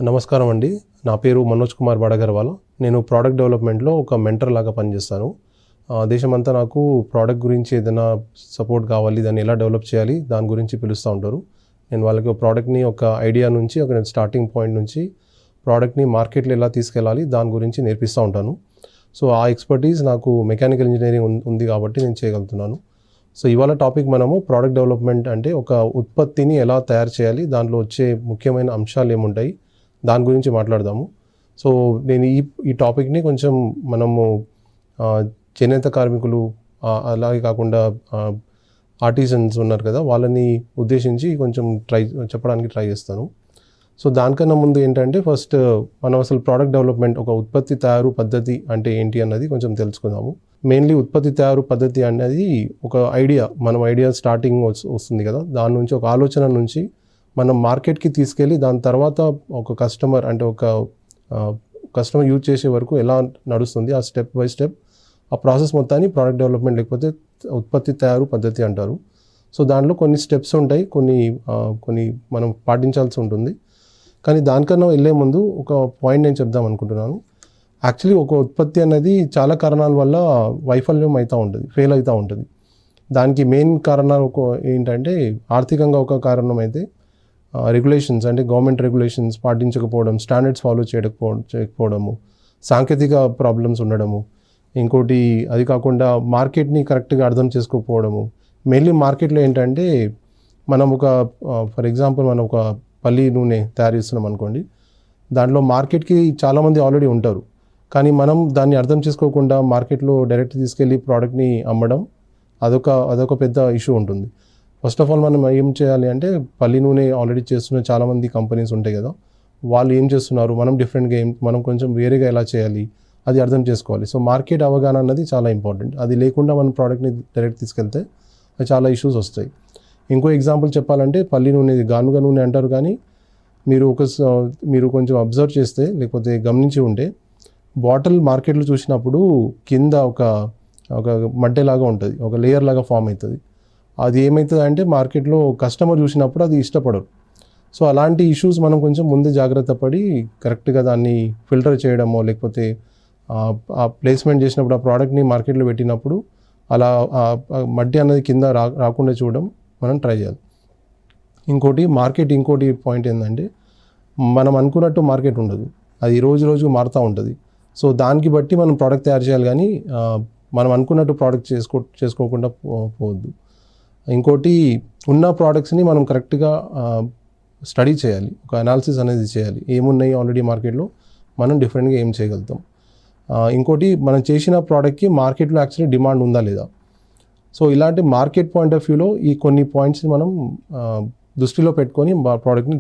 నమస్కారం అండి. నా పేరు మనోజ్ కుమార్ బడగర్వాల. నేను ప్రోడక్ట్ డెవలప్మెంట్లో ఒక మెంటర్ లాగా పనిచేస్తాను. దేశమంతా నాకు ప్రోడక్ట్ గురించి ఏదైనా సపోర్ట్ కావాలి, దాన్ని ఎలా డెవలప్ చేయాలి దాని గురించి పిలుస్తూ ఉంటారు. నేను వాళ్ళకి ప్రోడక్ట్ని ఒక ఐడియా నుంచి ఒక స్టార్టింగ్ పాయింట్ నుంచి ప్రోడక్ట్ని మార్కెట్లో ఎలా తీసుకెళ్ళాలి దాని గురించి నేర్పిస్తూ ఉంటాను. సో ఆ ఎక్స్పర్టీస్ నాకు మెకానికల్ ఇంజనీరింగ్ ఉంది కాబట్టి నేను చేయగలుగుతున్నాను. సో ఇవాళ టాపిక్ మనము ప్రోడక్ట్ డెవలప్మెంట్ అంటే ఒక ఉత్పత్తిని ఎలా తయారు చేయాలి, దాంట్లో వచ్చే ముఖ్యమైన అంశాలు ఏముంటాయి దాని గురించి మాట్లాడదాము. సో నేను ఈ టాపిక్ని కొంచెం మనము చేనేత కార్మికులు అలాగే కాకుండా ఆర్టిజన్స్ ఉన్నారు కదా, వాళ్ళని ఉద్దేశించి కొంచెం చెప్పడానికి ట్రై చేస్తాను. సో దానికన్నా ముందు ఏంటంటే ఫస్ట్ మనం అసలు ప్రోడక్ట్ డెవలప్మెంట్, ఒక ఉత్పత్తి తయారు పద్ధతి అంటే ఏంటి అన్నది కొంచెం తెలుసుకుందాము. మెయిన్లీ ఉత్పత్తి తయారు పద్ధతి అనేది ఒక ఐడియా, మనం ఐడియా స్టార్టింగ్ వస్తుంది కదా, దాని నుంచి ఒక ఆలోచన నుంచి మనం మార్కెట్కి తీసుకెళ్ళి దాని తర్వాత ఒక కస్టమర్ అంటే ఒక కస్టమర్ యూజ్ చేసే వరకు ఎలా నడుస్తుంది, ఆ స్టెప్ బై స్టెప్ ఆ ప్రాసెస్ మొత్తాన్ని ప్రోడక్ట్ డెవలప్మెంట్ లేకపోతే ఉత్పత్తి తయారు పద్ధతి అంటారు. సో దాంట్లో కొన్ని స్టెప్స్ ఉంటాయి, కొన్ని మనం పాటించాల్సి ఉంటుంది. కానీ దానికన్నా వెళ్ళే ముందు ఒక పాయింట్ నేను చెప్దాం అనుకుంటున్నాను. యాక్చువల్లీ ఒక ఉత్పత్తి అనేది చాలా కారణాల వల్ల వైఫల్యం అవుతూ ఉంటుంది, ఫెయిల్ అవుతూ ఉంటుంది. దానికి మెయిన్ కారణాలు ఏంటంటే ఆర్థికంగా ఒక కారణం అయితే, రెగ్యులేషన్స్ అంటే గవర్నమెంట్ రెగ్యులేషన్స్ పాటించకపోవడం, స్టాండర్డ్స్ ఫాలో చేయకపోవడము, సాంకేతిక ప్రాబ్లమ్స్ ఉండడము, ఇంకోటి అది కాకుండా మార్కెట్ని కరెక్ట్గా అర్థం చేసుకోకపోవడము. మెయిన్లీ మార్కెట్లో ఏంటంటే మనం ఫర్ ఎగ్జాంపుల్ మనం ఒక పల్లి నూనె తయారు చేస్తున్నాం అనుకోండి, దాంట్లో మార్కెట్కి చాలామంది ఆల్రెడీ ఉంటారు. కానీ మనం దాన్ని అర్థం చేసుకోకుండా మార్కెట్లో డైరెక్ట్ తీసుకెళ్ళి ప్రోడక్ట్ని అమ్మడం అదొక పెద్ద ఇష్యూ ఉంటుంది. ఫస్ట్ ఆఫ్ ఆల్ మనం ఏం చేయాలి అంటే, పల్లి నూనె ఆల్రెడీ చేస్తున్న చాలామంది కంపెనీస్ ఉంటాయి కదా, వాళ్ళు ఏం చేస్తున్నారు, మనం డిఫరెంట్గా మనం కొంచెం వేరేగా ఎలా చేయాలి అది అర్థం చేసుకోవాలి. సో మార్కెట్ అవగాహన అన్నది చాలా ఇంపార్టెంట్. అది లేకుండా మనం ప్రోడక్ట్ని డైరెక్ట్ తీసుకెళ్తే చాలా ఇష్యూస్ వస్తాయి. ఇంకో ఎగ్జాంపుల్ చెప్పాలంటే, పల్లి నూనె గానుగ నూనె అంటారు, కానీ మీరు కొంచెం అబ్జర్వ్ చేస్తే లేకపోతే గమనించి ఉంటే, బాటిల్ మార్కెట్లో చూసినప్పుడు కింద ఒక మడ్డెలాగా ఉంటుంది, ఒక లేయర్ లాగా ఫామ్ అవుతుంది. అది ఏమవుతుంది అంటే మార్కెట్లో కస్టమర్ చూసినప్పుడు అది ఇష్టపడరు. సో అలాంటి ఇష్యూస్ మనం కొంచెం ముందే జాగ్రత్త పడి కరెక్ట్గా దాన్ని ఫిల్టర్ చేయడమో, లేకపోతే ఆ ప్లేస్మెంట్ చేసినప్పుడు ఆ ప్రోడక్ట్ని మార్కెట్లో పెట్టినప్పుడు అలా మడ్డి అన్నది కింద రాకుండా చూడడం మనం ట్రై చేయాలి. ఇంకోటి పాయింట్ ఏంటంటే, మనం అనుకున్నట్టు మార్కెట్ ఉండదు, అది రోజుకు మారుతూ ఉంటుంది. సో దానికి బట్టి మనం ప్రోడక్ట్ తయారు చేయాలి, కానీ మనం అనుకున్నట్టు ప్రోడక్ట్ చేసుకోకుండా పోవద్దు. ఇంకోటి, ఉన్న ప్రోడక్ట్స్ని మనం కరెక్ట్గా స్టడీ చేయాలి, ఒక అనాలిసిస్ అనేది చేయాలి, ఏమున్నాయి ఆల్రెడీ మార్కెట్లో, మనం డిఫరెంట్గా ఏం చేయగలుగుతాం. ఇంకోటి, మనం చేసిన ప్రోడక్ట్కి మార్కెట్లో యాక్చువల్లీ డిమాండ్ ఉందా లేదా. సో ఇలాంటి మార్కెట్ పాయింట్ ఆఫ్ వ్యూలో ఈ కొన్ని పాయింట్స్ని మనం దృష్టిలో పెట్టుకొని ప్రోడక్ట్ని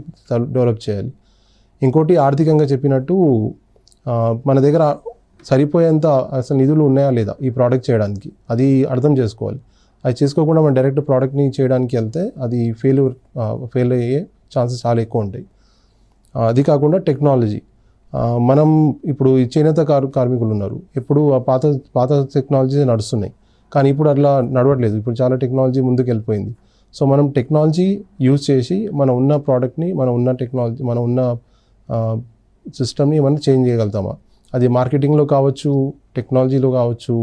డెవలప్ చేయాలి. ఇంకోటి, ఆర్థికంగా చెప్పినట్టు మన దగ్గర సరిపోయేంత అసలు నిధులు ఉన్నాయా లేదా ఈ ప్రోడక్ట్ చేయడానికి, అది అర్థం చేసుకోవాలి. అది చేసుకోకుండా మనం డైరెక్ట్ ప్రోడక్ట్ని చేయడానికి వెళ్తే అది ఫెయిల్ అయ్యే ఛాన్సెస్ చాలా ఎక్కువ ఉంటాయి. అది కాకుండా టెక్నాలజీ, మనం ఇప్పుడు ఈ చేనేత కార్మికులు ఉన్నారు, ఎప్పుడు పాత టెక్నాలజీ నడుస్తున్నాయి, కానీ ఇప్పుడు అట్లా నడవట్లేదు. ఇప్పుడు చాలా టెక్నాలజీ ముందుకు వెళ్ళిపోయింది. సో మనం టెక్నాలజీ యూజ్ చేసి మనం ఉన్న ప్రోడక్ట్ని, మనం ఉన్న సిస్టమ్ని మనం చేంజ్ చేయగలుగుతామా, అది మార్కెటింగ్లో కావచ్చు, టెక్నాలజీలో కావచ్చు,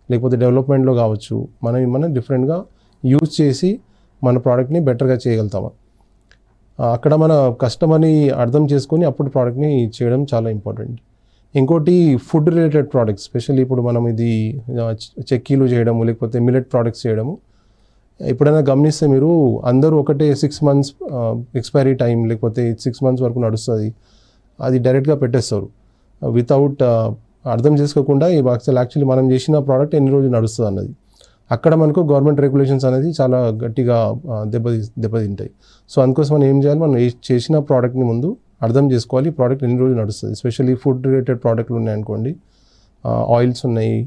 లేకపోతే డెవలప్మెంట్లో కావచ్చు, మనం డిఫరెంట్గా యూజ్ చేసి మన ప్రోడక్ట్ని బెటర్గా చేయగలుగుతామా, అక్కడ మన కస్టమర్ని అర్థం చేసుకొని అప్పుడు ప్రోడక్ట్ని చేయడం చాలా ఇంపార్టెంట్. ఇంకోటి, ఫుడ్ రిలేటెడ్ ప్రోడక్ట్స్, స్పెషల్లీ ఇప్పుడు మనం ఇది చెక్కీలు చేయడము, లేకపోతే మిల్లెట్ ప్రోడక్ట్స్ చేయడము. ఎప్పుడైనా గమనిస్తే మీరు అందరూ ఒకటే 6 months ఎక్స్పైరీ టైం, లేకపోతే 6 months వరకు నడుస్తుంది, అది డైరెక్ట్గా పెట్టేస్తారు వితౌట్ అర్థం చేసుకోకుండా యాక్చువల్లీ మనం చేసిన ప్రోడక్ట్ ఎన్ని రోజులు నడుస్తుంది అన్నది. అక్కడ మనకు గవర్నమెంట్ రెగ్యులేషన్స్ అనేది చాలా గట్టిగా దెబ్బతింటాయి. సో అందుకోసం మనం ఏం చేయాలి, మనం చేసిన ప్రోడక్ట్ని ముందు అర్థం చేసుకోవాలి, ప్రోడక్ట్ ఎన్ని రోజులు నడుస్తుంది. ఎస్పెషల్లీ ఫుడ్ రిలేటెడ్ ప్రోడక్ట్లు ఉన్నాయనుకోండి, ఆయిల్స్ ఉన్నాయి,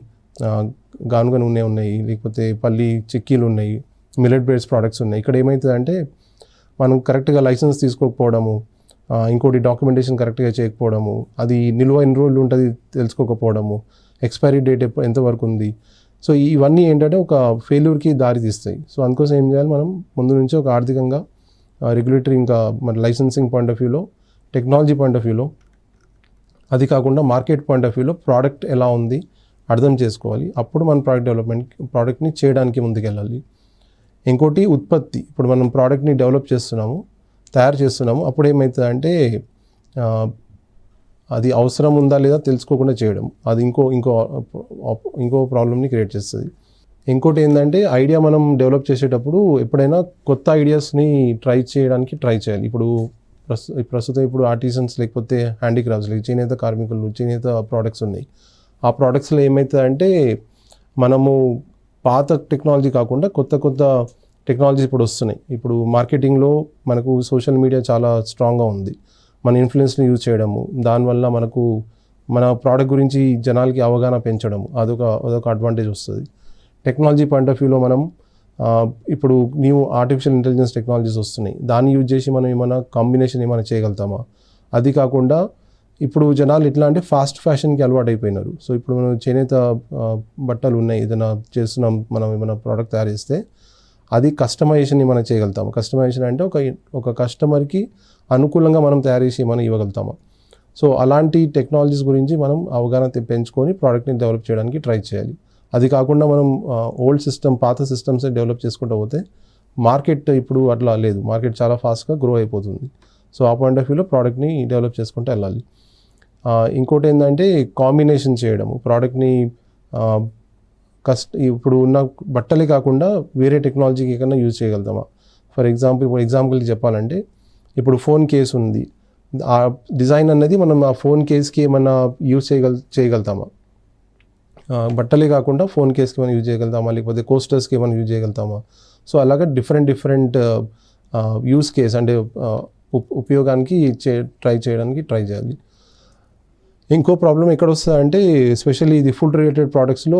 గానుగ నూనె ఉన్నాయి, లేకపోతే పల్లి చిక్కీలు ఉన్నాయి, మిల్లెట్ బేస్డ్ ప్రోడక్ట్స్ ఉన్నాయి. ఇక్కడ ఏమవుతుందంటే మనం కరెక్ట్గా లైసెన్స్ తీసుకోకపోవడము, ఇంకోటి డాక్యుమెంటేషన్ కరెక్ట్గా చేయకపోవడము, అది నిల్వ ఎన్ని రోజులు ఉంటుంది తెలుసుకోకపోవడము, ఎక్స్పైరీ డేట్ ఎంతవరకు ఉంది. సో ఇవన్నీ ఏంటంటే ఒక ఫెయిల్యూర్కి దారి తీస్తాయి. సో అందుకోసం ఏం చేయాలి, మనం ముందు నుంచి ఒక ఆర్థికంగా రెగ్యులేటరీ ఇంకా మన లైసెన్సింగ్ పాయింట్ ఆఫ్ వ్యూలో టెక్నాలజీ పాయింట్ ఆఫ్ వ్యూలో, అది కాకుండా మార్కెట్ పాయింట్ ఆఫ్ వ్యూలో ప్రోడక్ట్ ఎలా ఉంది అర్థం చేసుకోవాలి. అప్పుడు మన ప్రోడక్ట్ని చేయడానికి ముందుకెళ్ళాలి. ఇంకోటి ఉత్పత్తి. ఇప్పుడు మనం ప్రోడక్ట్ని తయారు చేస్తున్నాము. అప్పుడు ఏమవుతుందంటే అది అవసరం ఉందా లేదా తెలుసుకోకుండా చేయడం, అది ఇంకో ప్రాబ్లమ్ని క్రియేట్ చేస్తుంది. ఇంకోటి ఏంటంటే ఐడియా మనం డెవలప్ చేసేటప్పుడు ఎప్పుడైనా కొత్త ఐడియాస్ని ట్రై చేయాలి. ప్రస్తుతం ఇప్పుడు ఆర్టిజన్స్ లేకపోతే హ్యాండీక్రాఫ్ట్స్, చేనేత కార్మికులు, చేనేత ప్రోడక్ట్స్ ఉన్నాయి. ఆ ప్రోడక్ట్స్లో ఏమవుతుందంటే మనము పాత టెక్నాలజీ కాకుండా కొత్త టెక్నాలజీస్ ఇప్పుడు వస్తున్నాయి. ఇప్పుడు మార్కెటింగ్లో మనకు సోషల్ మీడియా చాలా స్ట్రాంగ్గా ఉంది. మన ఇన్ఫ్లుయెన్స్ని యూజ్ చేయడము, దానివల్ల మనకు మన ప్రోడక్ట్ గురించి జనాలకి అవగాహన పెంచడము, అదొక అడ్వాంటేజ్ వస్తుంది. టెక్నాలజీ పాయింట్ ఆఫ్ వ్యూలో మనం ఇప్పుడు న్యూ ఆర్టిఫిషియల్ ఇంటెలిజెన్స్ టెక్నాలజీస్ వస్తున్నాయి. దాన్ని యూజ్ చేసి మనం ఏమైనా కాంబినేషన్ ఏమైనా చేయగలుగుతామా? అది కాకుండా ఇప్పుడు జనాలు ఎట్లా అంటే ఫాస్ట్ ఫ్యాషన్కి అలవాటు అయిపోయినారు. సో ఇప్పుడు మనం చేనేత బట్టలు ఉన్నాయి, ఏదైనా చేస్తున్నాం, మనం ఏమైనా ప్రోడక్ట్ తయారు చేస్తే అది కస్టమైజేషన్ మనం చేయగలుగుతాము. కస్టమైజేషన్ అంటే ఒక కస్టమర్కి అనుకూలంగా మనం తయారు చేసి మనం ఇవ్వగలుగుతాము. సో అలాంటి టెక్నాలజీస్ గురించి మనం అవగాహన పెంచుకొని ప్రోడక్ట్ని డెవలప్ చేయడానికి ట్రై చేయాలి. అది కాకుండా మనం పాత సిస్టమ్స్ డెవలప్ చేసుకుంటూ పోతే మార్కెట్ ఇప్పుడు అట్లా లేదు. మార్కెట్ చాలా ఫాస్ట్గా గ్రో అయిపోతుంది. సో ఆ పాయింట్ ఆఫ్ వ్యూలో ప్రోడక్ట్ని డెవలప్ చేసుకుంటూ వెళ్ళాలి. ఇంకోటి ఏంటంటే కాంబినేషన్ చేయడము, ప్రోడక్ట్ని ఇప్పుడు ఉన్న బట్టలే కాకుండా వేరే టెక్నాలజీకి ఏకన్నా యూజ్ చేయగలుగుతామా? ఫర్ ఎగ్జాంపుల్ చెప్పాలంటే ఇప్పుడు ఫోన్ కేస్ ఉంది. ఆ డిజైన్ అన్నది మనం ఆ ఫోన్ కేస్కి ఏమన్నా యూజ్ చేయగలుగుతామా? బట్టలే కాకుండా ఫోన్ కేస్కి మనం యూజ్ చేయగలుగుతామా, లేకపోతే కోస్టర్స్కి మనం యూజ్ చేయగలుగుతామా? సో అలాగే డిఫరెంట్ యూజ్ కేస్ అంటే ఉపయోగానికి ట్రై చేయాలి. ఇంకో ప్రాబ్లం ఎక్కడ వస్తుందంటే ఎస్పెషల్లీ ఇది ఫుడ్ రిలేటెడ్ ప్రోడక్ట్స్లో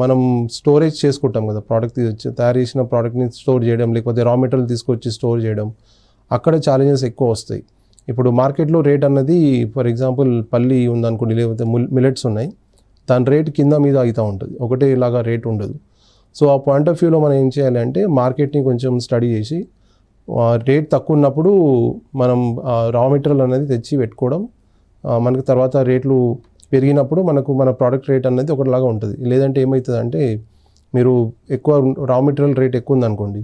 మనం స్టోరేజ్ చేసుకుంటాం కదా, తయారు చేసిన ప్రోడక్ట్ని స్టోర్ చేయడం, లేకపోతే రా మెటీరియల్ తీసుకొచ్చి స్టోర్ చేయడం, అక్కడ ఛాలెంజెస్ ఎక్కువ వస్తాయి. ఇప్పుడు మార్కెట్లో రేట్ అన్నది ఫర్ ఎగ్జాంపుల్ పల్లి ఉందనుకోండి, లేకపోతే మిల్లెట్స్ ఉన్నాయి, దాని రేట్ కింద మీద అవుతూ ఉంటుంది, ఒకటే ఇలాగా రేట్ ఉండదు. సో ఆ పాయింట్ ఆఫ్ వ్యూలో మనం ఏం చేయాలి అంటే మార్కెట్ని కొంచెం స్టడీ చేసి రేట్ తక్కువ ఉన్నప్పుడు మనం రా మెటీరియల్ అనేది తెచ్చి పెట్టుకోవడం, మనకు తర్వాత రేట్లు పెరిగినప్పుడు మన ప్రోడక్ట్ రేట్ అనేది ఒకటిలాగా ఉంటుంది. లేదంటే ఏమవుతుంది అంటే మీరు ఎక్కువ రా మెటీరియల్ రేట్ ఎక్కువ ఉందనుకోండి,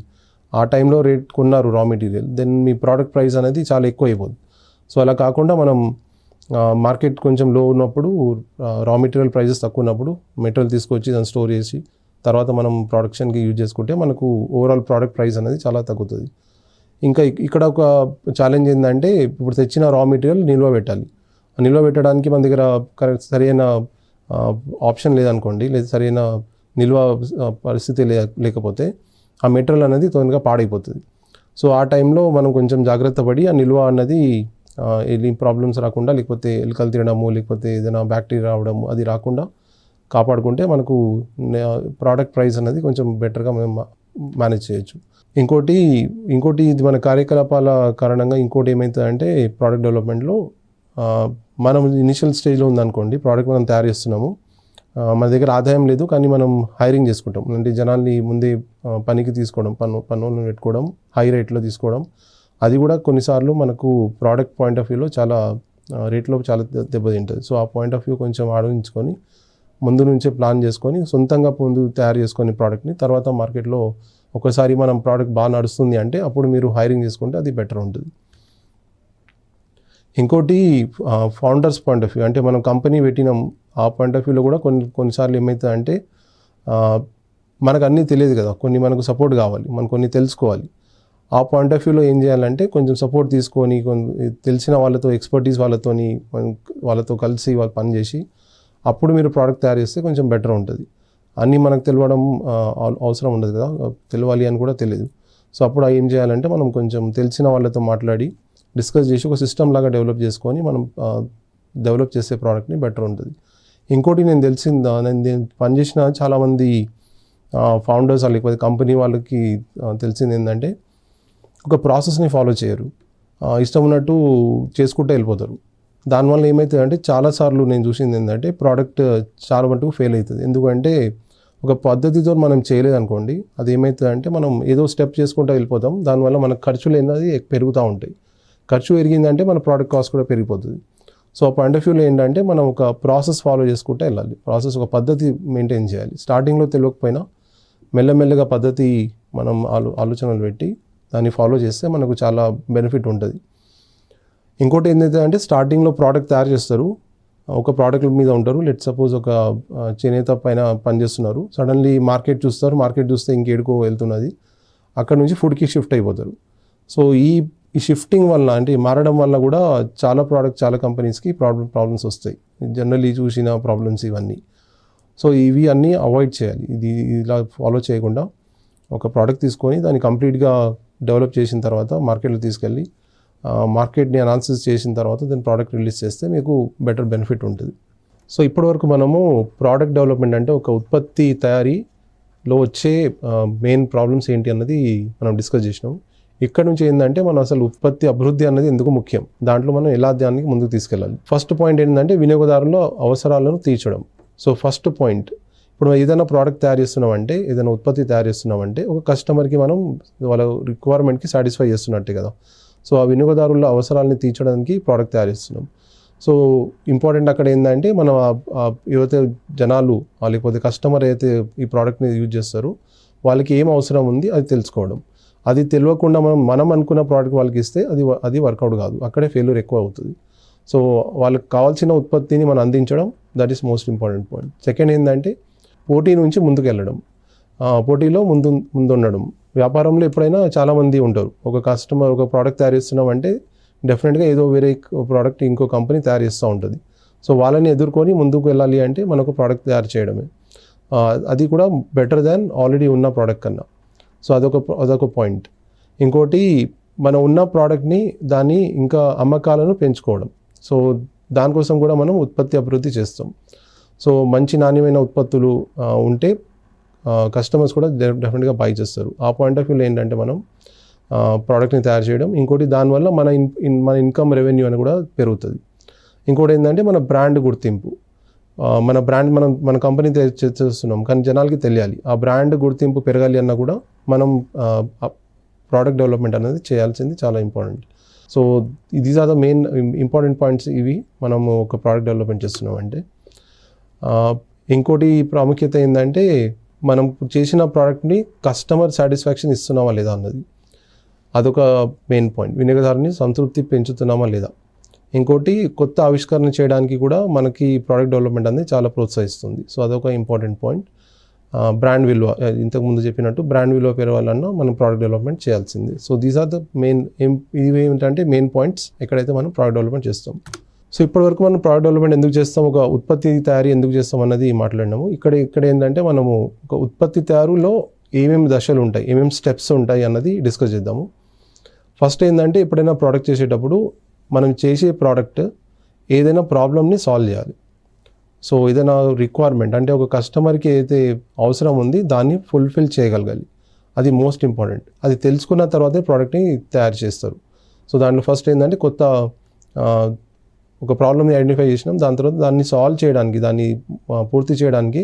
ఆ టైంలో రేట్ కొన్నారు రా మెటీరియల్, దెన్ మీ ప్రోడక్ట్ ప్రైస్ అనేది చాలా ఎక్కువ అయిపోతుంది. సో అలా కాకుండా మనం మార్కెట్ కొంచెం లో ఉన్నప్పుడు రా మెటీరియల్ ప్రైజెస్ తక్కువ ఉన్నప్పుడు మెటీరియల్ తీసుకొచ్చి దాన్ని స్టోర్ చేసి తర్వాత మనం ప్రొడక్షన్కి యూజ్ చేసుకుంటే మనకు ఓవరాల్ ప్రోడక్ట్ ప్రైస్ అనేది చాలా తగ్గుతుంది. ఇంకా ఇక్కడ ఒక ఛాలెంజ్ ఏంటంటే ఇప్పుడు తెచ్చిన రా మెటీరియల్ నిల్వ పెట్టడానికి మన దగ్గర సరైన ఆప్షన్ లేదనుకోండి, లేదా సరైన నిల్వ పరిస్థితి లేకపోతే ఆ మెటీరియల్ అనేది తొందరగా పాడైపోతుంది. సో ఆ టైంలో మనం కొంచెం జాగ్రత్త పడి ఆ నిల్వ అన్నది ఎన్ని ప్రాబ్లమ్స్ రాకుండా, లేకపోతే ఎలుకలు తినడము, లేకపోతే ఏదైనా బ్యాక్టీరియా రావడము అది రాకుండా కాపాడుకుంటే మనకు ప్రోడక్ట్ ప్రైస్ అనేది కొంచెం బెటర్గా మనం మేనేజ్ చేయొచ్చు. ఇంకోటి ఇది మన కార్యకలాపాల కారణంగా ఇంకోటి ఏమవుతుందంటే ప్రోడక్ట్ డెవలప్మెంట్లో మనం ఇనిషియల్ స్టేజ్లో ఉందనుకోండి, ప్రోడక్ట్ మనం తయారు చేస్తున్నాము, మన దగ్గర ఆదాయం లేదు, కానీ మనం హైరింగ్ చేసుకుంటాం, అంటే జనాల్ని ముందే పనికి తీసుకోవడం, పన్నులను పెట్టుకోవడం, హై రేట్లో తీసుకోవడం, అది కూడా కొన్నిసార్లు మనకు ప్రోడక్ట్ పాయింట్ ఆఫ్ వ్యూలో చాలా రేట్లో చాలా దెబ్బతింటుంది. సో ఆ పాయింట్ ఆఫ్ వ్యూ కొంచెం ఆలోచించుకొని ముందు నుంచే ప్లాన్ చేసుకొని సొంతంగా ముందు తయారు చేసుకొని ప్రోడక్ట్ని తర్వాత మార్కెట్లో ఒకసారి మనం ప్రోడక్ట్ బాగా నడుస్తుంది అంటే అప్పుడు మీరు హైరింగ్ చేసుకుంటే అది బెటర్ ఉంటుంది. ఇంకోటి ఫౌండర్స్ పాయింట్ ఆఫ్ వ్యూ, అంటే మనం కంపెనీ పెట్టినాం, ఆ పాయింట్ ఆఫ్ వ్యూలో కూడా కొన్నిసార్లు ఏమవుతుంది అంటే మనకు అన్నీ తెలియదు కదా, మనకు సపోర్ట్ కావాలి, మనం కొన్ని తెలుసుకోవాలి. ఆ పాయింట్ ఆఫ్ వ్యూలో ఏం చేయాలంటే కొంచెం సపోర్ట్ తీసుకొని తెలిసిన వాళ్ళతో, ఎక్స్పర్టీస్ వాళ్ళతో కలిసి వాళ్ళు పని చేసి అప్పుడు మీరు ప్రోడక్ట్ తయారు చేస్తే కొంచెం బెటర్ ఉంటుంది. అన్నీ మనకు తెలియడం అవసరం ఉండదు కదా, తెలియాలి అని కూడా తెలియదు. సో అప్పుడు ఏం చేయాలంటే మనం కొంచెం తెలిసిన వాళ్ళతో మాట్లాడి డిస్కస్ చేసి ఒక సిస్టమ్ లాగా డెవలప్ చేసుకొని మనం డెవలప్ చేసే ప్రోడక్ట్ని బెటర్ ఉంటుంది. ఇంకోటి నేను పనిచేసిన చాలామంది ఫౌండర్స్ లేకపోతే కంపెనీ వాళ్ళకి తెలిసింది ఏంటంటే ఒక ప్రాసెస్ని ఫాలో చేయరు, ఇష్టం ఉన్నట్టు చేసుకుంటూ వెళ్ళిపోతారు. దానివల్ల ఏమవుతుందంటే చాలాసార్లు నేను చూసింది ఏంటంటే ప్రోడక్ట్ చాలా మటుకు ఫెయిల్ అవుతుంది. ఎందుకంటే ఒక పద్ధతితో మనం చేయలేదనుకోండి, అది ఏమవుతుందంటే మనం ఏదో స్టెప్ చేసుకుంటూ వెళ్ళిపోతాం, దానివల్ల మన ఖర్చులు అనేది పెరుగుతూ ఉంటాయి. ఖర్చు పెరిగిందంటే మన ప్రోడక్ట్ కాస్ట్ కూడా పెరిగిపోతుంది. సో ఆ పాయింట్ ఆఫ్ వ్యూలో ఏంటంటే మనం ఒక ప్రాసెస్ ఫాలో చేసుకుంటూ వెళ్ళాలి. ప్రాసెస్ ఒక పద్ధతి మెయింటైన్ చేయాలి. స్టార్టింగ్లో తెలియకపోయినా మెల్లమెల్లగా పద్ధతి మనం ఆలోచనలు పెట్టి దాన్ని ఫాలో చేస్తే మనకు చాలా బెనిఫిట్ ఉంటుంది. ఇంకోటి ఏంటంటే అంటే స్టార్టింగ్లో ప్రోడక్ట్ తయారు చేస్తారు, ఒక ప్రోడక్ట్ మీద ఉంటారు. లెట్ సపోజ్ ఒక చేనేత పైన పనిచేస్తున్నారు, సడన్లీ మార్కెట్ చూస్తారు, మార్కెట్ చూస్తే ఇంకేడుకో వెళ్తున్నది, అక్కడ నుంచి ఫుడ్కి షిఫ్ట్ అయిపోతారు. సో ఈ షిఫ్టింగ్ వల్ల అంటే మారడం వల్ల కూడా చాలా కంపెనీస్కి ప్రాబ్లమ్స్ వస్తాయి. జనరల్లీ చూసిన ప్రాబ్లమ్స్ ఇవన్నీ. సో ఇవి అన్నీ అవాయిడ్ చేయాలి. ఇది ఇలా ఫాలో చేయకుండా ఒక ప్రోడక్ట్ తీసుకొని దాన్ని కంప్లీట్గా డెవలప్ చేసిన తర్వాత మార్కెట్లో తీసుకెళ్ళి మార్కెట్ని అనాలిసిస్ చేసిన తర్వాత దాని ప్రోడక్ట్ రిలీజ్ చేస్తే మీకు బెటర్ బెనిఫిట్ ఉంటుంది. సో ఇప్పటివరకు మనము ప్రోడక్ట్ డెవలప్మెంట్ అంటే ఒక ఉత్పత్తి తయారీలో వచ్చే మెయిన్ ప్రాబ్లమ్స్ ఏంటి అన్నది మనం డిస్కస్ చేసినాం. ఇక్కడ నుంచి ఏంటంటే మనం అసలు ఉత్పత్తి అభివృద్ధి అనేది ఎందుకు ముఖ్యం, దాంట్లో మనం ఎలా దానికి ముందుకు తీసుకెళ్ళాలి. ఫస్ట్ పాయింట్ ఏంటంటే వినియోగదారుల అవసరాలను తీర్చడం. సో ఫస్ట్ పాయింట్, ఇప్పుడు ఏదైనా ప్రోడక్ట్ తయారు చేస్తున్నామంటే, ఏదైనా ఉత్పత్తి తయారు చేస్తున్నామంటే ఒక కస్టమర్కి మనం వాళ్ళ రిక్వైర్మెంట్కి సాటిస్ఫై చేస్తున్నట్టే కదా. సో ఆ వినియోగదారుల అవసరాలని తీర్చడానికి ప్రోడక్ట్ తయారు చేస్తున్నాం. సో ఇంపార్టెంట్ అక్కడ ఏంటంటే మనం ఏవైతే జనాలు లేకపోతే కస్టమర్ అయితే ఈ ప్రోడక్ట్ని యూజ్ చేస్తారో వాళ్ళకి ఏం అవసరం ఉంది అది తెలుసుకోవడం. అది తెలియకుండా మనం అనుకున్న ప్రోడక్ట్ వాళ్ళకి ఇస్తే అది వర్కౌట్ కాదు, అక్కడే ఫెయిల్యూర్ ఎక్కువ అవుతుంది. సో వాళ్ళకి కావాల్సిన ఉత్పత్తిని మనం అందించడం, that is most important point. Second ఏంటంటే పోటీ నుంచి ముందుకు వెళ్ళడం, పోటీలో ముందుండడం. వ్యాపారంలో ఎప్పుడైనా చాలామంది ఉంటారు. ఒక కస్టమర్ ఒక ప్రోడక్ట్ తయారు చేస్తున్నామంటే డెఫినెట్గా ఏదో వేరే ప్రోడక్ట్ ఇంకో కంపెనీ తయారు చేస్తూ ఉంటుంది. సో వాళ్ళని ఎదుర్కొని ముందుకు వెళ్ళాలి అంటే మనకు ప్రోడక్ట్ తయారు చేయడమే, అది కూడా బెటర్ దాన్ ఆల్రెడీ ఉన్న ప్రోడక్ట్ కన్నా. సో అదొక పాయింట్. ఇంకోటి మనం ఉన్న ప్రోడక్ట్ని దాన్ని ఇంకా అమ్మకాలను పెంచుకోవడం. సో దానికోసం కూడా మనం ఉత్పత్తి అభివృద్ధి చేస్తాం. సో మంచి నాణ్యమైన ఉత్పత్తులు ఉంటే కస్టమర్స్ కూడా డెఫినెట్గా బై చేస్తారు. ఆ పాయింట్ ఆఫ్ వ్యూలో ఏంటంటే మనం ప్రోడక్ట్ని తయారు చేయడం. ఇంకోటి దానివల్ల మన ఇన్కమ్ రెవెన్యూ అని కూడా పెరుగుతుంది. ఇంకోటి ఏంటంటే మన బ్రాండ్ గుర్తింపు. మన బ్రాండ్ మన కంపెనీ చేస్తున్నాం కానీ జనాలకి తెలియాలి. ఆ బ్రాండ్ గుర్తింపు పెరగాలి అన్నా కూడా మనం ప్రోడక్ట్ డెవలప్మెంట్ అనేది చేయాల్సింది చాలా important. So these are the main important points ఇవి మనము ఒక ప్రోడక్ట్ డెవలప్మెంట్ చేస్తున్నాం అంటే. ఇంకోటి ప్రాముఖ్యత ఏంటంటే మనం చేసిన ప్రోడక్ట్ని కస్టమర్ సాటిస్ఫాక్షన్ ఇస్తున్నామా లేదా అన్నది, అదొక మెయిన్ పాయింట్. వినియోగదారుని సంతృప్తి పెంచుతున్నామా లేదా. ఇంకోటి కొత్త ఆవిష్కరణ చేయడానికి కూడా మనకి ప్రోడక్ట్ డెవలప్మెంట్ అనేది చాలా ప్రోత్సహిస్తుంది. సో అదొక ఇంపార్టెంట్ పాయింట్. బ్రాండ్ విలువ, ఇంతకుముందు చెప్పినట్టు బ్రాండ్ విలువ పెరగాలన్నా మనం ప్రోడక్ట్ డెవలప్మెంట్ చేయాల్సింది. So these are the main ఇవి ఏంటంటే మెయిన్ పాయింట్స్ ఎక్కడైతే మనం ప్రోడక్ట్ డెవలప్మెంట్ చేస్తాం. సో ఇప్పటివరకు మనం ప్రోడక్ట్ డెవలప్మెంట్ ఎందుకు చేస్తాం, ఒక ఉత్పత్తి తయారీ ఎందుకు చేస్తాం అన్నది మాట్లాడినాము. ఇక్కడ ఏంటంటే మనము ఒక ఉత్పత్తి తయారులో ఏమేమి దశలు ఉంటాయి, ఏమేమి స్టెప్స్ ఉంటాయి అన్నది డిస్కస్ చేద్దాము. ఫస్ట్ ఏంటంటే ఎప్పుడైనా ప్రోడక్ట్ చేసేటప్పుడు మనం చేసే ప్రోడక్ట్ ఏదైనా ప్రాబ్లమ్ని సాల్వ్ చేయాలి. సో ఏదైనా రిక్వైర్మెంట్ అంటే ఒక కస్టమర్కి ఏదైతే అవసరం ఉంది దాన్ని ఫుల్ఫిల్ చేయగలగాలి, అది మోస్ట్ ఇంపార్టెంట్. అది తెలుసుకున్న తర్వాతే ప్రోడక్ట్ని తయారు చేస్తారు. సో దాంట్లో ఫస్ట్ ఏంటంటే ఒక ప్రాబ్లమ్ని ఐడెంటిఫై చేసినాం, దాని తర్వాత దాన్ని సాల్వ్ చేయడానికి, దాన్ని పూర్తి చేయడానికి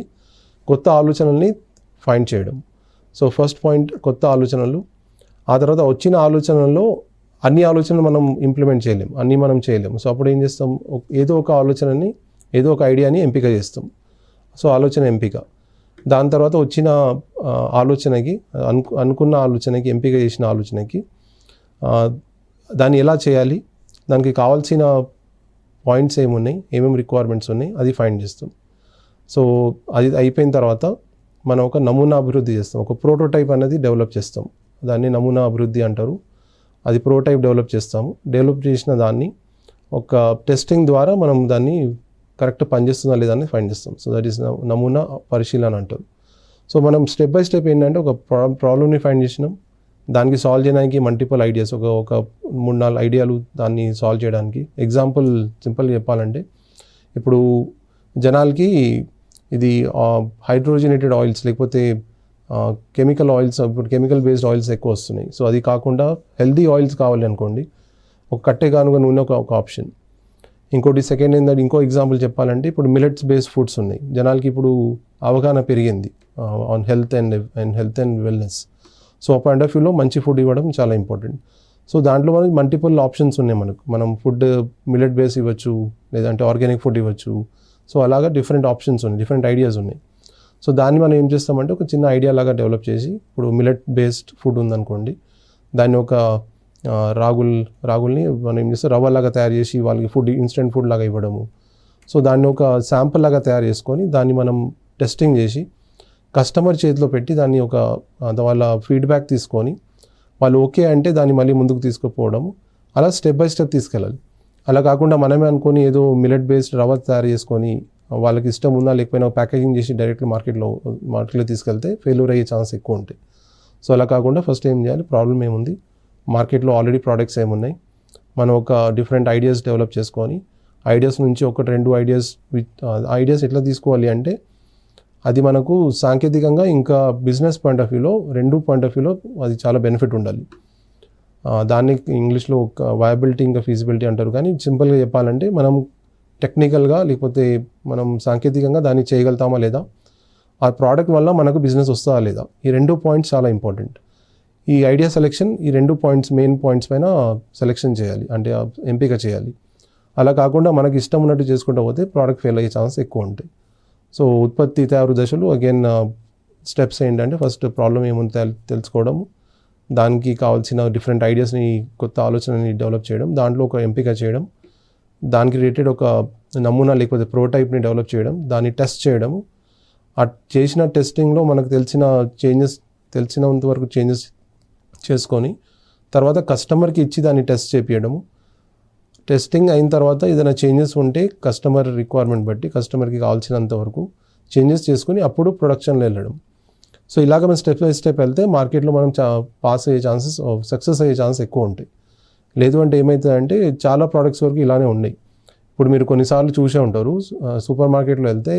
కొత్త ఆలోచనల్ని ఫైండ్ చేయడం. సో ఫస్ట్ పాయింట్ కొత్త ఆలోచనలు. ఆ తర్వాత వచ్చిన ఆలోచనల్లో అన్ని ఆలోచనలు మనం ఇంప్లిమెంట్ చేయలేం, అన్నీ మనం చేయలేము. సో అప్పుడు ఏం చేస్తాం, ఏదో ఒక ఆలోచనని, ఏదో ఒక ఐడియాని ఎంపిక చేస్తాం. సో ఆలోచన ఎంపిక. దాని తర్వాత వచ్చిన ఆలోచనకి, అనుకున్న ఆలోచనకి, ఎంపిక చేసిన ఆలోచనకి దాన్ని ఎలా చేయాలి, దానికి కావాల్సిన పాయింట్స్ ఏమున్నాయి, ఏమేమి రిక్వైర్మెంట్స్ ఉన్నాయి అది ఫైండ్ చేస్తాం. సో అది అయిపోయిన తర్వాత మనం ఒక నమూనా అభివృద్ధి చేస్తాం, ఒక ప్రోటోటైప్ అనేది డెవలప్ చేస్తాం. దాన్ని నమూనా అభివృద్ధి అంటారు. అది ప్రోటోటైప్ డెవలప్ చేస్తాము. డెవలప్ చేసిన దాన్ని ఒక టెస్టింగ్ ద్వారా మనం దాన్ని కరెక్ట్ పనిచేస్తుందా లేదా అని ఫైండ్ చేస్తాం. సో దట్ ఈస్ నమూనా పరిశీలన అంటారు. సో మనం స్టెప్ బై స్టెప్ ఏంటంటే ఒక ప్రాబ్లమ్ని ఫైండ్ చేసినాం, దానికి సాల్వ్ చేయడానికి మల్టిపుల్ ఐడియాస్, ఒక 3-4 ఐడియాలు దాన్ని సాల్వ్ చేయడానికి. ఎగ్జాంపుల్ సింపుల్గా చెప్పాలంటే ఇప్పుడు జనాలకి ఇది హైడ్రోజనేటెడ్ ఆయిల్స్ లేకపోతే కెమికల్ ఆయిల్స్, ఇప్పుడు కెమికల్ బేస్డ్ ఆయిల్స్ ఎక్కువ వస్తున్నాయి. సో అది కాకుండా హెల్దీ ఆయిల్స్ కావాలి అనుకోండి, ఒక కట్టెగానుగ నూనె ఒక ఆప్షన్. ఇంకోటి సెకండ్ ఏంటంటే ఇంకో ఎగ్జాంపుల్ చెప్పాలంటే ఇప్పుడు మిల్లెట్స్ బేస్డ్ ఫుడ్స్ ఉన్నాయి. జనాలకి ఇప్పుడు అవగాహన పెరిగింది on health and wellness. So ఆ పాయింట్ ఆఫ్ వ్యూలో మంచి ఫుడ్ ఇవ్వడం చాలా ఇంపార్టెంట్. సో దాంట్లో మనకి మల్టిపుల్ ఆప్షన్స్ ఉన్నాయి మనకు. మనం ఫుడ్ మిల్లెట్ బేస్ ఇవ్వచ్చు, లేదంటే ఆర్గానిక్ ఫుడ్ ఇవ్వచ్చు. సో అలాగా డిఫరెంట్ ఆప్షన్స్ ఉన్నాయి, డిఫరెంట్ ఐడియాస్ ఉన్నాయి. సో దాన్ని మనం ఏం చేస్తామంటే ఒక చిన్న ఐడియా లాగా డెవలప్ చేసి, ఇప్పుడు మిల్లెట్ బేస్డ్ ఫుడ్ ఉందనుకోండి, దాన్ని ఒక రాగుల్ని మనం ఏం చేస్తాం రవ్వలాగా తయారు చేసి వాళ్ళకి ఫుడ్ ఇన్స్టెంట్ ఫుడ్ లాగా ఇవ్వడము. సో దాన్ని ఒక శాంపుల్ లాగా తయారు చేసుకొని దాన్ని మనం టెస్టింగ్ చేసి కస్టమర్ చేతిలో పెట్టి దాన్ని వాళ్ళ ఫీడ్బ్యాక్ తీసుకొని వాళ్ళు ఓకే అంటే దాన్ని మళ్ళీ ముందుకు తీసుకుపోవడము. అలా స్టెప్ బై స్టెప్ తీసుకెళ్ళాలి. అలా కాకుండా మనమే అనుకొని ఏదో మిల్లెట్ బేస్డ్ రవ్వ తయారు చేసుకొని వాళ్ళకి ఇష్టం ఉందా లేకపోయినా ప్యాకేజింగ్ చేసి డైరెక్ట్గా మార్కెట్లో తీసుకెళ్తే ఫెయిల్యూర్ అయ్యే ఛాన్స్ ఎక్కువ ఉంటాయి. సో అలా కాకుండా ఫస్ట్ ఏం చేయాలి, ప్రాబ్లం ఏముంది, మార్కెట్లో ఆల్రెడీ ప్రోడక్ట్స్ ఏమున్నాయి, మనం ఒక డిఫరెంట్ ఐడియాస్ డెవలప్ చేసుకొని ఐడియాస్ నుంచి ఒకటి రెండు ఐడియాస్ ఎట్లా తీసుకోవాలి అంటే అది మనకు సాంకేతికంగా ఇంకా బిజినెస్ పాయింట్ ఆఫ్ వ్యూలో అది చాలా బెనిఫిట్ ఉండాలి. దాన్ని ఇంగ్లీష్లో ఒక వయబిలిటీ ఇంకా ఫీజిబిలిటీ అంటారు. కానీ సింపుల్గా చెప్పాలంటే మనం టెక్నికల్గా లేకపోతే మనం సాంకేతికంగా దాన్ని చేయగలుగుతామా లేదా, ఆ ప్రోడక్ట్ వల్ల మనకు బిజినెస్ వస్తుందా లేదా, ఈ 2 పాయింట్స్ చాలా ఇంపార్టెంట్. ఈ ఐడియా సెలెక్షన్ ఈ 2 పాయింట్స్ మెయిన్ పాయింట్స్ పైన సెలెక్షన్ చేయాలి, అంటే ఎంపిక చేయాలి. అలా కాకుండా మనకి ఇష్టం ఉన్నట్టు చేసుకుంటూ పోతే ప్రోడక్ట్ ఫెయిల్ అయ్యే ఛాన్స్ ఎక్కువ ఉంటాయి. సో ఉత్పత్తి తయారు దశలు అగైన్ స్టెప్స్ ఏంటంటే ఫస్ట్ ప్రాబ్లం ఏముంది తెలుసుకోవడం, దానికి కావాల్సిన డిఫరెంట్ ఐడియాస్ని కొత్త ఆలోచనని డెవలప్ చేయడం, దాంట్లో ఒక ఎంపిక చేయడం, దానికి రిలేటెడ్ ఒక నమూనా లేకపోతే ప్రోటైప్ని డెవలప్ చేయడం, దాన్ని టెస్ట్ చేయడము. ఆ చేసిన టెస్టింగ్లో మనకు తెలిసినంత వరకు చేంజెస్ చేసుకొని తర్వాత కస్టమర్కి ఇచ్చి దాన్ని టెస్ట్ చేపించడము. టెస్టింగ్ అయిన తర్వాత ఏదైనా చేంజెస్ ఉంటే కస్టమర్ రిక్వైర్మెంట్ బట్టి కస్టమర్కి కావాల్సినంత వరకు చేంజెస్ చేసుకొని అప్పుడు ప్రొడక్షన్లో వెళ్ళడం. సో ఇలాగ మనం స్టెప్ బై స్టెప్ వెళ్తే మార్కెట్లో మనం సక్సెస్ అయ్యే ఛాన్స్ ఎక్కువ ఉంటాయి. లేదు అంటే ఏమవుతుందంటే చాలా ప్రోడక్ట్స్ వరకు ఇలానే ఉన్నాయి. ఇప్పుడు మీరు కొన్నిసార్లు చూసే ఉంటారు, సూపర్ మార్కెట్లో వెళ్తే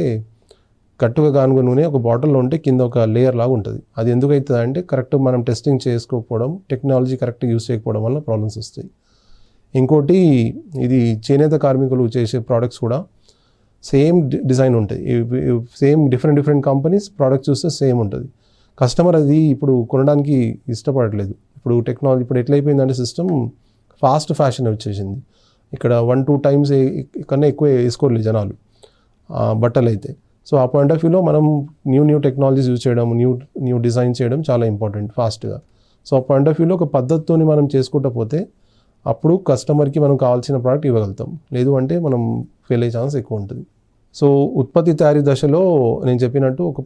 గట్టుగా గానుగ నూనె ఒక బాటిల్లో ఉంటే కింద ఒక లేయర్ లాగా ఉంటుంది. అది ఎందుకు అవుతుంది అంటే కరెక్ట్ మనం టెస్టింగ్ చేసుకోకపోవడం, టెక్నాలజీ కరెక్ట్గా యూస్ చేయకపోవడం వల్ల ప్రాబ్లమ్స్ వస్తాయి. ఇంకోటి ఇది చేనేత కార్మికులు చేసే ప్రోడక్ట్స్ కూడా సేమ్ డిజైన్ ఉంటాయి, సేమ్ డిఫరెంట్ కంపెనీస్ ప్రోడక్ట్స్ చూస్తే సేమ్ ఉంటుంది. కస్టమర్ అది ఇప్పుడు కొనడానికి ఇష్టపడట్లేదు. ఇప్పుడు టెక్నాలజీ ఇప్పుడు ఎట్లయిపోయిందంటే సిస్టమ్ ఫాస్ట్ ఫ్యాషన్ వచ్చేసింది. ఇక్కడ 1-2 టైమ్స్ కన్నా ఎక్కువ వేసుకోలేదు జనాలు బట్టలు అయితే. సో ఆ పాయింట్ ఆఫ్ వ్యూలో మనం న్యూ టెక్నాలజీస్ యూజ్ చేయడం, న్యూ డిజైన్ చేయడం చాలా ఇంపార్టెంట్ ఫాస్ట్గా. సో ఆ పాయింట్ ఆఫ్ వ్యూలో ఒక పద్ధతితో మనం చేసుకుంటూ పోతే అప్పుడు కస్టమర్కి మనం కావాల్సిన ప్రోడక్ట్ ఇవ్వగలుగుతాం. లేదు అంటే మనం ఫెయిల్ అయ్యే ఛాన్స్ ఎక్కువ ఉంటుంది. సో ఉత్పత్తి తయారీ దశలో నేను చెప్పినట్టు ఒక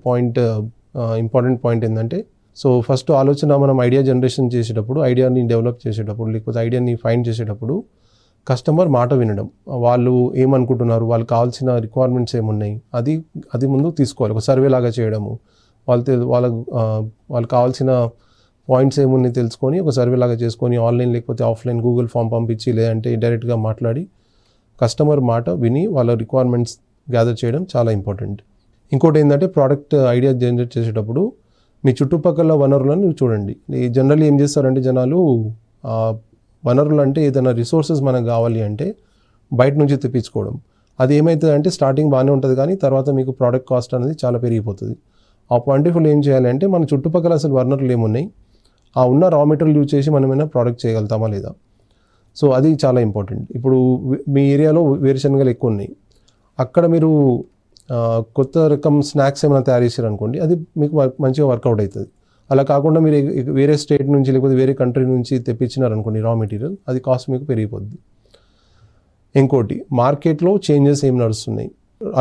ఇంపార్టెంట్ పాయింట్ ఏంటంటే, సో ఫస్ట్ ఆలోచన మనం ఐడియా జనరేషన్ చేసేటప్పుడు, ఐడియాని డెవలప్ చేసేటప్పుడు లేకపోతే ఐడియాని ఫైండ్ చేసేటప్పుడు కస్టమర్ మాట వినడం, వాళ్ళు ఏమనుకుంటున్నారు, వాళ్ళకి కావాల్సిన రిక్వైర్మెంట్స్ ఏమున్నాయి అది ముందు తీసుకోవాలి. ఒక సర్వే లాగా చేయడము, వాళ్ళకి కావాల్సిన పాయింట్స్ ఏమున్నాయి తెలుసుకొని ఒక సర్వే లాగా చేసుకొని ఆన్లైన్ లేకపోతే ఆఫ్లైన్ గూగుల్ ఫామ్ పంపించి లేదంటే డైరెక్ట్గా మాట్లాడి కస్టమర్ మాట విని వాళ్ళ రిక్వైర్మెంట్స్ గ్యాదర్ చేయడం చాలా ఇంపార్టెంట్. ఇంకోటి ఏంటంటే ప్రోడక్ట్ ఐడియా జనరేట్ చేసేటప్పుడు మీ చుట్టుపక్కల వనరులను చూడండి. జనరల్లీ ఏం చేస్తారంటే జనాలు వనరులు అంటే ఏదైనా రిసోర్సెస్ మనకు కావాలి అంటే బయట నుంచి తెప్పించుకోవడం. అది ఏమవుతుంది అంటే స్టార్టింగ్ బాగానే ఉంటుంది కానీ తర్వాత మీకు ప్రోడక్ట్ కాస్ట్ అనేది చాలా పెరిగిపోతుంది. ఆ పాయింట్ ఆఫ్ వ్యూలో ఏం చేయాలంటే మన చుట్టుపక్కల అసలు వనరులు ఏమున్నాయి, ఆ ఉన్న రా మెటీరియల్ యూజ్ చేసి మనమైనా ప్రోడక్ట్ చేయగలుగుతామా లేదా. సో అది చాలా ఇంపార్టెంట్. ఇప్పుడు మీ ఏరియాలో వేరుశనగలు ఎక్కువ ఉన్నాయి, అక్కడ మీరు కొత్త రకం స్నాక్స్ ఏమైనా తయారు చేశారు అనుకోండి, అది మీకు మంచిగా వర్కౌట్ అవుతుంది. అలా కాకుండా మీరు వేరే స్టేట్ నుంచి లేకపోతే వేరే కంట్రీ నుంచి తెప్పించినారనుకోండి రా మెటీరియల్, అది కాస్ట్ మీకు పెరిగిపోద్ది. ఇంకోటి మార్కెట్లో చేంజెస్ ఏం నడుస్తున్నాయి,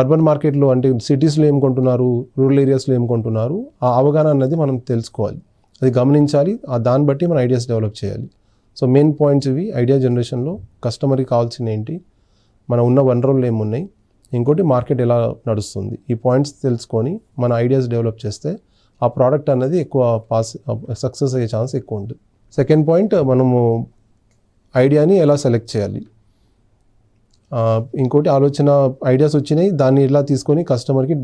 అర్బన్ మార్కెట్లో అంటే సిటీస్లో ఏం కొంటున్నారు, రూరల్ ఏరియాస్లో ఏం కొంటున్నారు, ఆ అవగాహన అన్నది మనం తెలుసుకోవాలి, అది గమనించాలి. దాన్ని బట్టి మనం ఐడియాస్ డెవలప్ చేయాలి. సో మెయిన్ పాయింట్స్ ఇవి ఐడియా జనరేషన్లో. కస్టమర్కి కావాల్సిన ఏంటి, మన ఉన్న వనరులు ఏమున్నాయి, ఇంకోటి మార్కెట్ ఎలా నడుస్తుంది, ఈ పాయింట్స్ తెలుసుకొని మన ఐడియాస్ డెవలప్ చేస్తే ఆ ప్రోడక్ట్ అనేది ఎక్కువ సక్సెస్ అయ్యే ఛాన్స్ ఎక్కువ ఉంటుంది. సెకండ్ పాయింట్, మనము ఐడియాని ఎలా సెలెక్ట్ చేయాలి. ఇంకోటి ఐడియాస్ వచ్చినాయి, దాన్ని ఎలా తీసుకొని కస్టమర్కి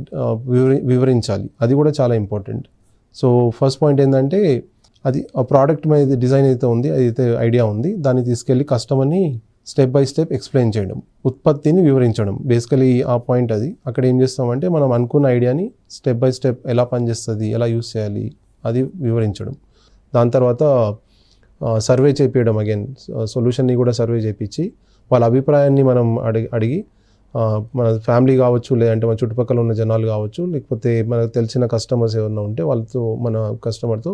వివరించాలి, అది కూడా చాలా ఇంపార్టెంట్. సో ఫస్ట్ పాయింట్ ఏంటంటే అది ఆ ప్రోడక్ట్ మీద డిజైన్ అయితే ఉంది, అయితే ఐడియా ఉంది, దాన్ని తీసుకెళ్ళి కస్టమర్ని స్టెప్ బై స్టెప్ ఎక్స్ప్లెయిన్ చేయడం, ఉత్పత్తిని వివరించడం. బేసికలీ ఆ పాయింట్ అది. అక్కడ ఏం చేస్తామంటే మనం అనుకున్న ఐడియాని స్టెప్ బై స్టెప్ ఎలా పనిచేస్తుంది, ఎలా యూస్ చేయాలి అది వివరించడం. దాని తర్వాత సర్వే చేపించడం, అగైన్ సొల్యూషన్ని కూడా సర్వే చేయించి వాళ్ళ అభిప్రాయాన్ని మనం అడిగి మన ఫ్యామిలీ కావచ్చు, లేదంటే మన చుట్టుపక్కల ఉన్న జనాలు కావచ్చు, లేకపోతే మనకు తెలిసిన కస్టమర్స్ ఏమన్నా ఉంటే వాళ్ళతో, మన కస్టమర్తో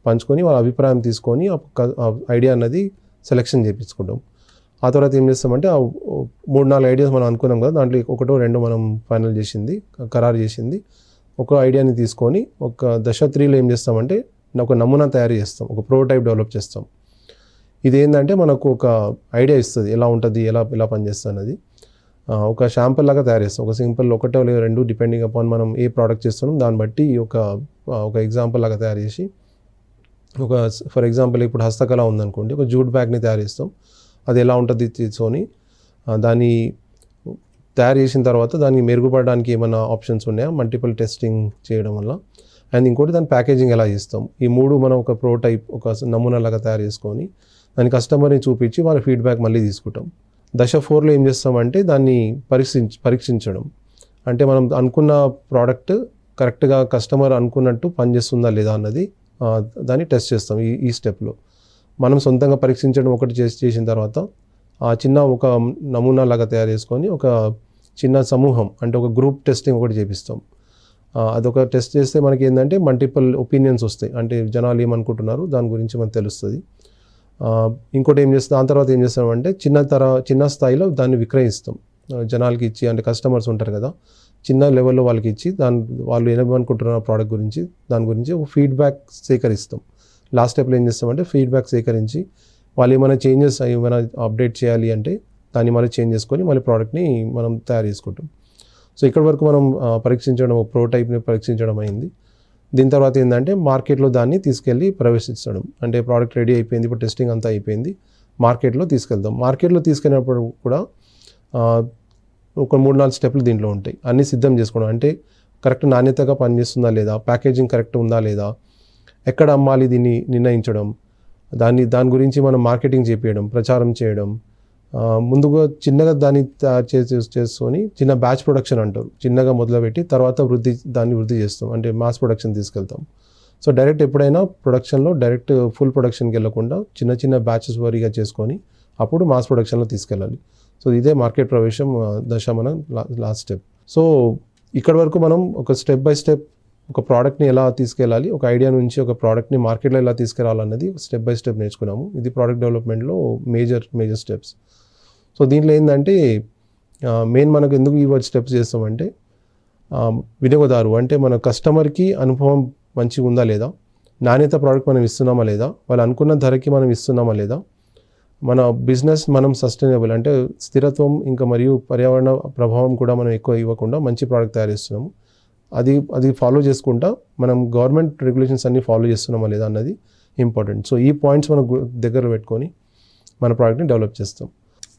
పంచుకొని వాళ్ళ అభిప్రాయం తీసుకొని ఆ ఐడియా అన్నది సెలెక్షన్ చేయించుకుంటాం. ఆ తర్వాత ఏం చేస్తామంటే 3-4 ఐడియాస్ మనం అనుకున్నాం కదా, దాంట్లో 1-2 మనం ఫైనల్ చేసింది, ఖరారు చేసింది. ఒక ఐడియాని తీసుకొని ఒక దశ 3లో ఏం చేస్తామంటే ఒక నమూనా తయారు చేస్తాం, ఒక ప్రోటోటైప్ డెవలప్ చేస్తాం. ఇదేంటంటే మనకు ఒక ఐడియా ఇస్తుంది, ఎలా ఉంటుంది, ఎలా పనిచేస్తుంది అన్నది. ఒక షాంపుల్ లాగా తయారు చేస్తాం, ఒక సింపుల్ 1 లేదా 2 డిపెండింగ్ అపాన్ మనం ఏ ప్రోడక్ట్ చేస్తున్నాం దాన్ని బట్టి ఒక ఎగ్జాంపుల్ లాగా తయారు చేసి, ఫర్ ఎగ్జాంపుల్ ఇప్పుడు హస్తకళ ఉందనుకోండి, ఒక జూట్ బ్యాగ్ని తయారు చేస్తాం. అది ఎలా ఉంటుంది తీసుకొని దాన్ని తయారు చేసిన తర్వాత దాన్ని మెరుగుపడడానికి ఏమైనా ఆప్షన్స్ ఉన్నాయా, మల్టిపుల్ టెస్టింగ్ చేయడం వల్ల. అండ్ ఇంకోటి దాని ప్యాకేజింగ్ ఎలా చేస్తాం. ఈ 3 మనం ఒక ప్రోటోటైప్, ఒక నమూనా లాగా తయారు చేసుకొని దాని కస్టమర్ని చూపించి వాళ్ళ ఫీడ్బ్యాక్ మళ్ళీ తీసుకుంటాం. దశ 4లో ఏం చేస్తామంటే దాన్ని పరీక్షించడం. అంటే మనం అనుకున్న ప్రోడక్ట్ కరెక్ట్గా కస్టమర్ అనుకున్నట్టు పనిచేస్తుందా లేదా అన్నది దాన్ని టెస్ట్ చేస్తాం. ఈ స్టెప్లో మనం సొంతంగా పరీక్షించడం ఒకటి చేసిన తర్వాత ఒక నమూనా లాగా తయారు చేసుకొని ఒక చిన్న సమూహం, అంటే ఒక గ్రూప్ టెస్టింగ్ ఒకటి చేపిస్తాం. అదొక టెస్ట్ చేస్తే మనకి ఏంటంటే మల్టిపుల్ ఒపీనియన్స్ వస్తాయి, అంటే జనాలు ఏమనుకుంటున్నారు దాని గురించి మనకు తెలుస్తుంది. ఇంకోటి దాని తర్వాత ఏం చేస్తామంటే చిన్న స్థాయిలో దాన్ని విక్రయిస్తాం, జనాలకి ఇచ్చి, అంటే కస్టమర్స్ ఉంటారు కదా, చిన్న లెవెల్లో వాళ్ళకి ఇచ్చి వాళ్ళు ఏమనుకుంటున్నారు ప్రోడక్ట్ గురించి, దాని గురించి ఒక ఫీడ్బ్యాక్ సేకరిస్తాం. లాస్ట్ స్టెప్లో ఏం చేస్తామంటే ఫీడ్బ్యాక్ సేకరించి వాళ్ళు ఏమైనా చేంజెస్ ఏమైనా అప్డేట్ చేయాలి అంటే దాన్ని మళ్ళీ చేంజ్ చేసుకొని మళ్ళీ ప్రోడక్ట్ని మనం తయారు చేసుకుంటాం. సో ఇక్కడ వరకు మనం ప్రోటోటైప్ని పరీక్షించడం అయింది. దీని తర్వాత ఏంటంటే మార్కెట్లో దాన్ని తీసుకెళ్ళి ప్రవేశించడం. అంటే ప్రోడక్ట్ రెడీ అయిపోయింది, ఇప్పుడు టెస్టింగ్ అంతా అయిపోయింది, మార్కెట్లో తీసుకెళ్తాం. మార్కెట్లో తీసుకెళ్ళినప్పుడు కూడా ఒక 3-4 స్టెప్లు దీంట్లో ఉంటాయి. అన్నీ సిద్ధం చేసుకోవడం, అంటే కరెక్ట్ నాణ్యతగా పనిచేస్తుందా లేదా, ప్యాకేజింగ్ కరెక్ట్ ఉందా లేదా, ఎక్కడ అమ్మాలి దీన్ని నిర్ణయించడం, దాని గురించి మనం మార్కెటింగ్ చేపించడం, ప్రచారం చేయడం. ముందుగా చిన్నగా దాన్ని తయారు చేసుకొని చిన్న బ్యాచ్ ప్రొడక్షన్ అంటారు, చిన్నగా మొదలుపెట్టి తర్వాత దాన్ని వృద్ధి చేస్తాం, అంటే మాస్ ప్రొడక్షన్ తీసుకెళ్తాం. సో డైరెక్ట్ ఎప్పుడైనా ప్రొడక్షన్లో డైరెక్ట్ ఫుల్ ప్రొడక్షన్కి వెళ్ళకుండా చిన్న బ్యాచెస్ వారీగా చేసుకొని అప్పుడు మాస్ ప్రొడక్షన్లో తీసుకెళ్ళాలి. సో ఇదే మార్కెట్ ప్రవేశం దశ మన లాస్ట్ స్టెప్. సో ఇక్కడ వరకు మనం ఒక స్టెప్ బై స్టెప్ ఒక ప్రోడక్ట్ని ఎలా తీసుకెళ్ళాలి, ఒక ఐడియా నుంచి ఒక ప్రోడక్ట్ని మార్కెట్లో ఎలా తీసుకెళ్ళాలన్నది స్టెప్ బై స్టెప్ నేర్చుకున్నాము. ఇది ప్రోడక్ట్ డెవలప్మెంట్లో మేజర్ స్టెప్స్. సో దీంట్లో ఏంటంటే మెయిన్ మనకు ఎందుకు ఈ స్టెప్స్ చేస్తామంటే వినియోగదారు, అంటే మన కస్టమర్కి అనుభవం మంచిగా ఉందా లేదా, నాణ్యత ప్రోడక్ట్ మనం ఇస్తున్నామా లేదా, వాళ్ళు అనుకున్న ధరకి మనం ఇస్తున్నామా లేదా, మన బిజినెస్ మనం సస్టైనబుల్, అంటే స్థిరత్వం ఇంకా మరియు పర్యావరణ ప్రభావం కూడా మనం ఎక్కువ ఇవ్వకుండా మంచి ప్రోడక్ట్ తయారు చేస్తున్నాము, అది ఫాలో చేసుకుంటా మనం గవర్నమెంట్ రెగ్యులేషన్స్ అన్నీ ఫాలో చేస్తున్నామా లేదా అన్నది ఇంపార్టెంట్. సో ఈ పాయింట్స్ మనం దగ్గర పెట్టుకొని మన ప్రోడక్ట్ని డెవలప్ చేస్తాం.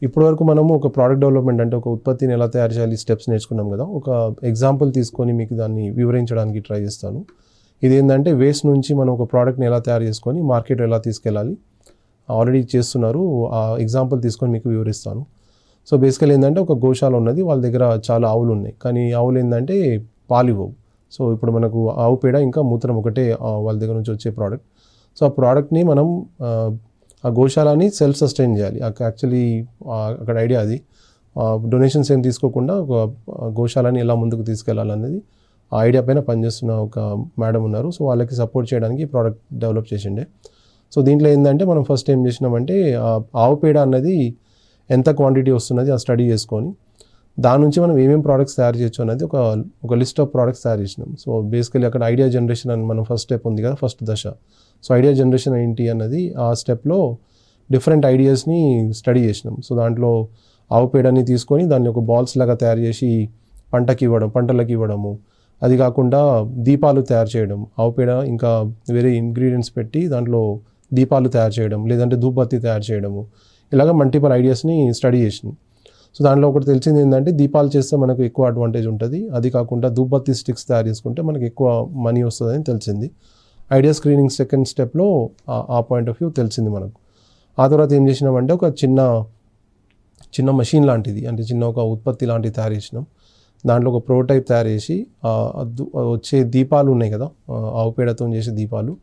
ఇప్పటివరకు మనము ఒక ప్రోడక్ట్ డెవలప్మెంట్, అంటే ఒక ఉత్పత్తిని ఎలా తయారు చేయాలి స్టెప్స్ నేర్చుకున్నాం కదా. ఒక ఎగ్జాంపుల్ తీసుకొని మీకు దాన్ని వివరించడానికి ట్రై చేస్తాను. ఇది ఏంటంటే వేస్ట్ నుంచి మనం ఒక ప్రోడక్ట్ని ఎలా తయారు చేసుకొని మార్కెట్లో ఎలా తీసుకెళ్ళాలి, ఆల్రెడీ చేస్తున్నారు, ఆ ఎగ్జాంపుల్ తీసుకొని మీకు వివరిస్తాను. సో బేసికల్ ఏంటంటే ఒక గోశాల ఉన్నది, వాళ్ళ దగ్గర చాలా ఆవులు ఉన్నాయి, కానీ ఆవులు ఏంటంటే పాలు ఇవ్వవు. సో ఇప్పుడు మనకు ఆవు పేడ ఇంకా మూత్రం ఒకటే వాళ్ళ దగ్గర నుంచి వచ్చే ప్రోడక్ట్. సో ఆ ప్రోడక్ట్ని మనం ఆ గోశాలని సెల్ఫ్ సస్టైన్ చేయాలి. యాక్చువల్లీ అక్కడ ఐడియా అది. డొనేషన్స్ ఏం తీసుకోకుండా ఒక గోశాలని ఎలా ముందుకు తీసుకెళ్లాలనేది ఆ ఐడియా పైన పనిచేస్తున్న ఒక మేడం ఉన్నారు. సో వాళ్ళకి సపోర్ట్ చేయడానికి ప్రోడక్ట్ డెవలప్ చేసిండే. సో దీంట్లో ఏంటంటే మనం ఫస్ట్ ఏం చేసినామంటే ఆవు పేడ అన్నది ఎంత క్వాంటిటీ వస్తున్నది ఆ స్టడీ చేసుకొని దాని నుంచి మనం ఏమేమి ప్రోడక్ట్స్ తయారు చేయొచ్చు అనేది ఒక లిస్ట్ ఆఫ్ ప్రోడక్ట్స్ తయారు చేసినాం. సో బేసికలీ అక్కడ ఐడియా జనరేషన్ అని మనం ఫస్ట్ స్టెప్ ఉంది కదా, ఫస్ట్ దశ. సో ఐడియా జనరేషన్ ఏంటి అన్నది ఆ స్టెప్లో డిఫరెంట్ ఐడియాస్ని స్టడీ చేసినాం. సో దాంట్లో ఆవు పేడని తీసుకొని దాన్ని ఒక బాల్స్ లాగా తయారు చేసి పంటలకు ఇవ్వడము, అది కాకుండా దీపాలు తయారు చేయడం, ఆవు పేడ ఇంకా వేరే ఇంగ్రీడియంట్స్ పెట్టి దాంట్లో దీపాలు తయారు చేయడం, లేదంటే ధూపబత్తి తయారు చేయడము, ఇలాగ మల్టిపుల్ ఐడియాస్ని స్టడీ చేసినాం. సో దాంట్లో ఒకటి తెలిసింది ఏంటంటే దీపాలు చేస్తే మనకు ఎక్కువ అడ్వాంటేజ్ ఉంటుంది, అది కాకుండా ధూపబత్తి స్టిక్స్ తయారు చేసుకుంటే మనకు ఎక్కువ మనీ వస్తుందని తెలిసింది. ఐడియా స్క్రీనింగ్ సెకండ్ స్టెప్లో ఆ పాయింట్ ఆఫ్ వ్యూ తెలిసింది మనకు. ఆ తర్వాత ఏం చేసినామంటే ఒక చిన్న మషిన్ లాంటిది, అంటే చిన్న ఒక ఉత్పత్తి లాంటిది తయారు చేసినాం. దాంట్లో ఒక ప్రోటోటైప్ తయారు చేసి వచ్చే దీపాలు ఉన్నాయి కదా, ఆవు పేడతో చేసే దీపాలు,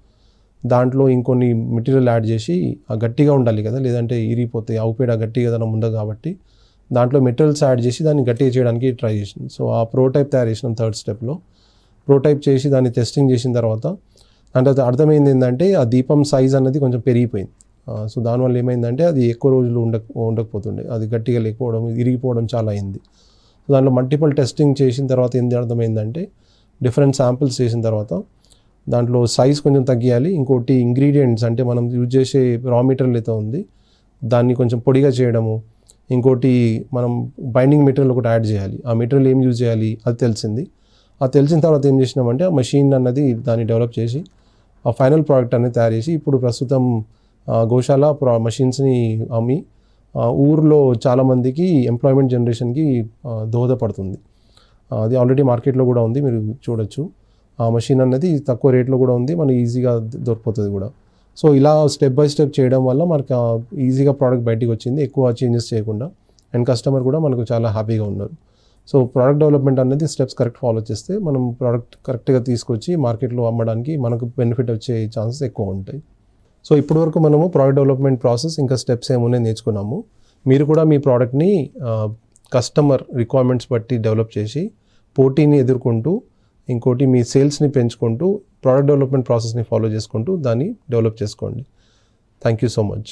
దాంట్లో ఇంకొన్ని మెటీరియల్ యాడ్ చేసి గట్టిగా ఉండాలి కదా, లేదంటే ఇరిగిపోతాయి. ఆవు పేడ గట్టిగా ఏదైనా ఉందా కాబట్టి దాంట్లో మెటీరియల్స్ యాడ్ చేసి దాన్ని గట్టిగా చేయడానికి ట్రై చేసింది. సో ఆ ప్రోటైప్ తయారు చేసినాం థర్డ్ స్టెప్లో. ప్రోటైప్ చేసి దాన్ని టెస్టింగ్ చేసిన తర్వాత అంటే అది అర్థమైంది ఏంటంటే ఆ దీపం సైజ్ అన్నది కొంచెం పెరిగిపోయింది. సో దానివల్ల ఏమైందంటే అది ఎక్కువ రోజులు ఉండకపోతుండే, అది గట్టిగా లేకపోవడం, ఇరిగిపోవడం చాలా అయింది. సో దాంట్లో మల్టిపుల్ టెస్టింగ్ చేసిన తర్వాత ఏంది అర్థమైందంటే డిఫరెంట్ శాంపిల్స్ చేసిన తర్వాత దాంట్లో సైజ్ కొంచెం తగ్గియాలి. ఇంకోటి ఇంగ్రీడియంట్స్ అంటే మనం యూజ్ చేసే రా మెటీరియల్ అయితే ఉంది దాన్ని కొంచెం పొడిగా చేయడము, ఇంకోటి మనం బైండింగ్ మెటీరియల్ ఒకటి యాడ్ చేయాలి. ఆ మెటీరియల్ ఏం యూజ్ చేయాలి అది తెలిసింది. అది తెలిసిన తర్వాత ఏం చేసినామంటే ఆ మెషిన్ అన్నది దాన్ని డెవలప్ చేసి ఆ ఫైనల్ ప్రోడక్ట్ అనేది తయారు చేసి ఇప్పుడు ప్రస్తుతం గోశాల మషిన్స్ని అమ్మి ఊర్లో చాలామందికి ఎంప్లాయ్మెంట్ జనరేషన్కి దోహదపడుతుంది. అది ఆల్రెడీ మార్కెట్లో కూడా ఉంది, మీరు చూడొచ్చు. ఆ మషిన్ అన్నది తక్కువ రేట్లో కూడా ఉంది, మనకి ఈజీగా దొరికిపోతుంది కూడా. సో ఇలా స్టెప్ బై స్టెప్ చేయడం వల్ల మనకి ఈజీగా ప్రోడక్ట్ బయటికి వచ్చింది, ఎక్కువ చేంజెస్ చేయకుండా. అండ్ కస్టమర్ కూడా మనకు చాలా హ్యాపీగా ఉన్నారు. సో ప్రోడక్ట్ డెవలప్మెంట్ అనేది స్టెప్స్ కరెక్ట్ ఫాలో చేస్తే మనం ప్రోడక్ట్ కరెక్ట్గా తీసుకొచ్చి మార్కెట్లో అమ్మడానికి మనకు బెనిఫిట్ వచ్చే ఛాన్సెస్ ఎక్కువ ఉంటాయి. సో ఇప్పటివరకు మనము ప్రోడక్ట్ డెవలప్మెంట్ ప్రాసెస్ ఇంకా స్టెప్స్ ఏమున్నాయి నేర్చుకున్నాము. మీరు కూడా మీ ప్రోడక్ట్ని కస్టమర్ రిక్వైర్మెంట్స్ బట్టి డెవలప్ చేసి పోటీని ఎదుర్కొంటూ, ఇంకోటి మీ సేల్స్ని పెంచుకుంటూ, ప్రోడక్ట్ డెవలప్మెంట్ ప్రాసెస్ని ఫాలో చేసుకుంటూ దాన్ని డెవలప్ చేసుకోండి. Thank you so much.